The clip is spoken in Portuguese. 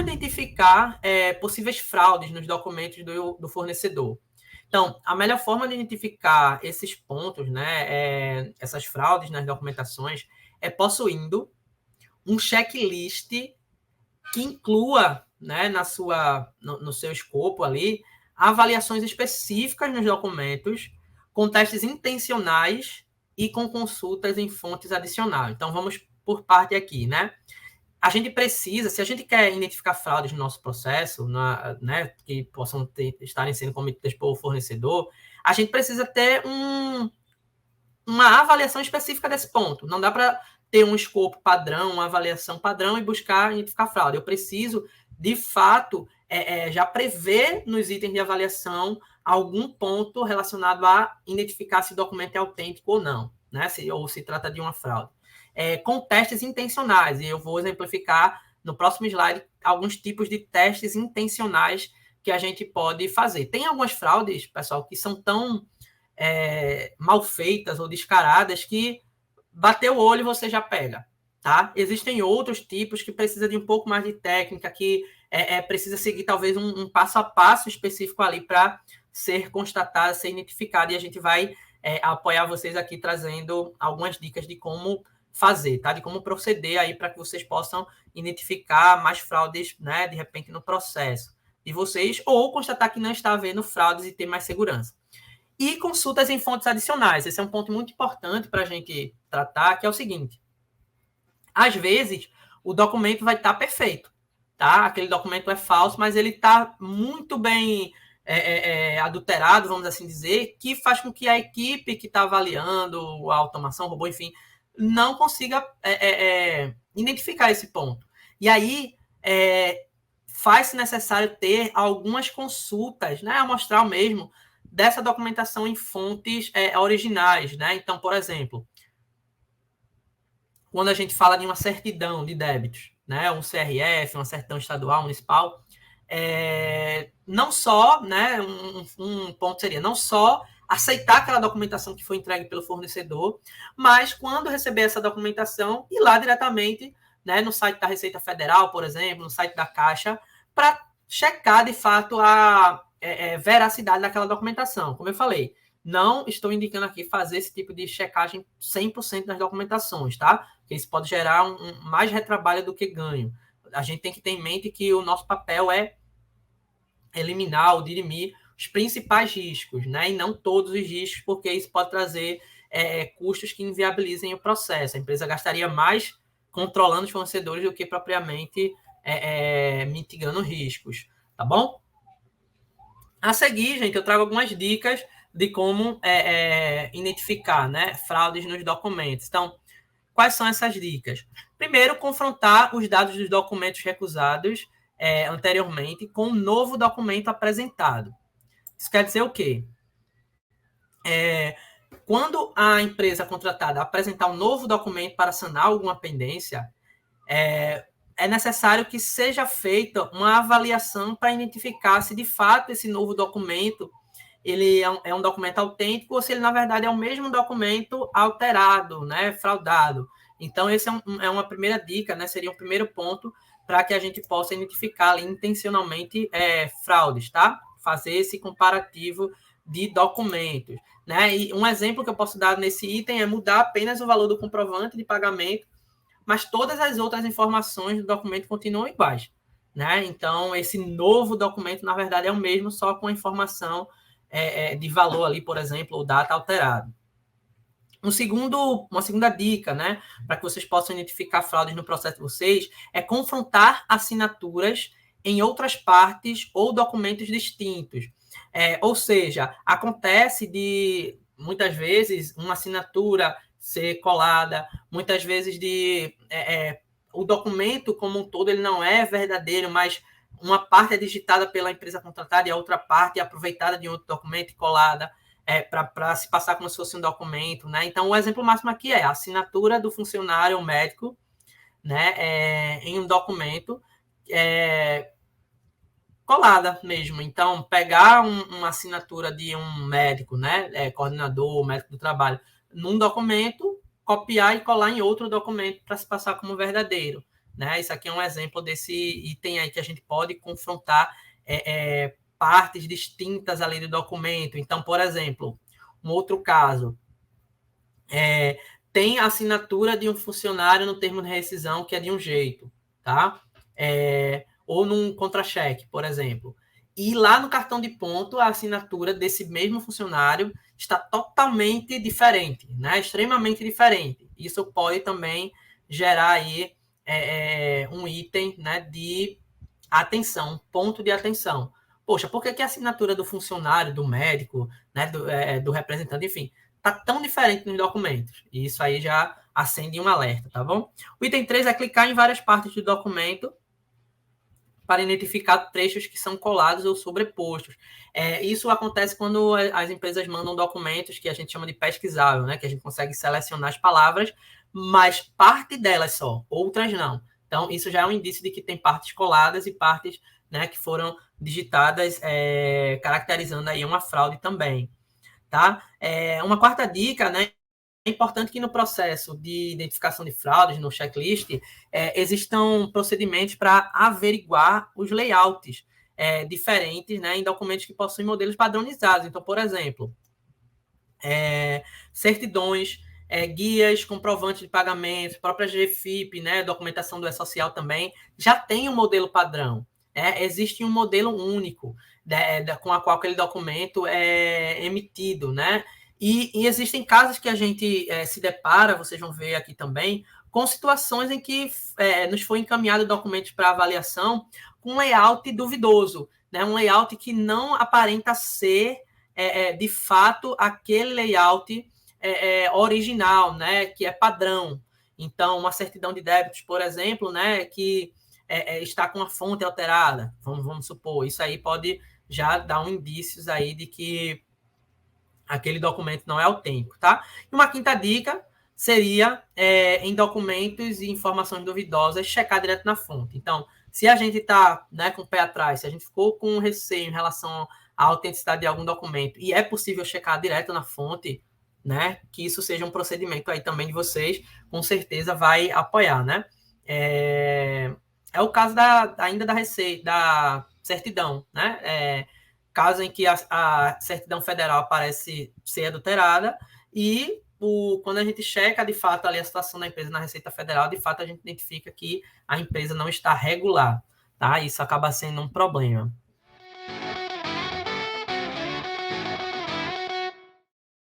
identificar possíveis fraudes nos documentos do fornecedor? Então, a melhor forma de identificar esses pontos, né, essas fraudes nas documentações, é possuindo um checklist que inclua, né, no seu escopo ali, avaliações específicas nos documentos, com testes intencionais e com consultas em fontes adicionais. Então, vamos por parte aqui, né? A gente precisa, se a gente quer identificar fraudes no nosso processo, né, que possam estarem sendo cometidas pelo fornecedor, a gente precisa ter uma avaliação específica desse ponto. Não dá para ter um escopo padrão, uma avaliação padrão e buscar identificar fraude. Eu preciso, de fato, já prever nos itens de avaliação algum ponto relacionado a identificar se o documento é autêntico ou não, né? Ou se trata de uma fraude. Com testes intencionais, e eu vou exemplificar no próximo slide alguns tipos de testes intencionais que a gente pode fazer. Tem algumas fraudes, pessoal, que são tão mal feitas ou descaradas que bateu o olho e você já pega, tá? Existem outros tipos que precisa de um pouco mais de técnica, que precisa seguir talvez um passo a passo específico ali para ser constatado, ser identificado, e a gente vai apoiar vocês aqui trazendo algumas dicas de como fazer, tá? De como proceder aí para que vocês possam identificar mais fraudes, né, de repente no processo de vocês, ou constatar que não está havendo fraudes e ter mais segurança. E consultas em fontes adicionais. Esse é um ponto muito importante para a gente tratar, que é o seguinte. Às vezes, o documento vai estar perfeito, tá? Aquele documento é falso, mas ele está muito bem adulterado, vamos assim dizer, que faz com que a equipe que está avaliando a automação, o robô, enfim, não consiga identificar esse ponto. E aí, faz-se necessário ter algumas consultas, né, amostral mesmo, dessa documentação em fontes originais, né? Então, por exemplo, quando a gente fala de uma certidão de débitos, né? Um CRF, uma certidão estadual, municipal, não só, né? Um ponto seria não só aceitar aquela documentação que foi entregue pelo fornecedor, mas quando receber essa documentação, ir lá diretamente, né, no site da Receita Federal, por exemplo, no site da Caixa, para checar de fato a veracidade daquela documentação. Como eu falei, não estou indicando aqui fazer esse tipo de checagem 100% nas documentações, tá? Porque isso pode gerar mais retrabalho do que ganho. A gente tem que ter em mente que o nosso papel é eliminar ou dirimir os principais riscos, né? E não todos os riscos, porque isso pode trazer custos que inviabilizem o processo. A empresa gastaria mais controlando os fornecedores do que propriamente mitigando riscos, tá bom? A seguir, gente, eu trago algumas dicas de como identificar, né, fraudes nos documentos. Então, quais são essas dicas? Primeiro, confrontar os dados dos documentos recusados anteriormente com um novo documento apresentado. Isso quer dizer o quê? Quando a empresa contratada apresentar um novo documento para sanar alguma pendência, é necessário que seja feita uma avaliação para identificar se de fato esse novo documento ele é um documento autêntico ou se ele, na verdade, é o mesmo documento alterado, né, fraudado. Então, esse é uma primeira dica, né, seria um primeiro ponto para que a gente possa identificar ali, intencionalmente fraudes, tá? Fazer esse comparativo de documentos, né? E um exemplo que eu posso dar nesse item é mudar apenas o valor do comprovante de pagamento, mas todas as outras informações do documento continuam iguais, né? Então, esse novo documento, na verdade, é o mesmo, só com a informação de valor ali, por exemplo, ou data alterada. Uma segunda dica, né, para que vocês possam identificar fraudes no processo de vocês, é confrontar assinaturas em outras partes ou documentos distintos. Ou seja, acontece de, muitas vezes, uma assinatura ser colada, muitas vezes o documento como um todo ele não é verdadeiro, mas uma parte é digitada pela empresa contratada e a outra parte é aproveitada de outro documento e colada para se passar como se fosse um documento, né? Então, o exemplo máximo aqui é a assinatura do funcionário médico, né, em um documento colada mesmo. Então, pegar uma assinatura de um médico, né, coordenador, médico do trabalho, num documento, copiar e colar em outro documento para se passar como verdadeiro. né? Isso aqui é um exemplo desse item aí que a gente pode confrontar partes distintas ali do documento. Então, por exemplo, um outro caso, tem a assinatura de um funcionário no termo de rescisão que é de um jeito, tá? Ou num contra-cheque, por exemplo. E lá no cartão de ponto, a assinatura desse mesmo funcionário está totalmente diferente, né? Extremamente diferente. Isso pode também gerar aí um item, né, de atenção, ponto de atenção. Poxa, por que a assinatura do funcionário, do médico, né, do representante, enfim, tá tão diferente nos documentos? E isso aí já acende um alerta, tá bom? O item 3 é clicar em várias partes do documento para identificar trechos que são colados ou sobrepostos. Isso acontece quando as empresas mandam documentos que a gente chama de pesquisável, né? Que a gente consegue selecionar as palavras, mas parte delas só, outras não. Então, isso já é um indício de que tem partes coladas e partes, né, que foram digitadas, caracterizando aí uma fraude também. Tá? Uma quarta dica, né? É importante que no processo de identificação de fraudes, no checklist, existam procedimentos para averiguar os layouts diferentes, né, em documentos que possuem modelos padronizados. Então, por exemplo, certidões, guias, comprovantes de pagamento, própria GFIP, né, documentação do E-Social também, já tem um modelo padrão. Existe um modelo único com a qual aquele documento é emitido, né? E existem casos que a gente se depara, vocês vão ver aqui também, com situações em que nos foi encaminhado documentos para avaliação com um layout duvidoso, né? Um layout que não aparenta ser, de fato, aquele layout original, né? Que é padrão. Então, uma certidão de débitos, por exemplo, né? Que está com a fonte alterada, vamos supor. Isso aí pode já dar um indícios aí de que aquele documento não é autêntico, tá? E uma quinta dica seria, em documentos e informações duvidosas, checar direto na fonte. Então, se a gente está, né, com o pé atrás, se a gente ficou com receio em relação à autenticidade de algum documento e é possível checar direto na fonte, né, que isso seja um procedimento aí também de vocês, com certeza vai apoiar, né? É o caso ainda da receita, da certidão, né? Caso em que a certidão federal parece ser adulterada e quando a gente checa, de fato, ali a situação da empresa na Receita Federal, de fato, a gente identifica que a empresa não está regular, tá? Isso acaba sendo um problema.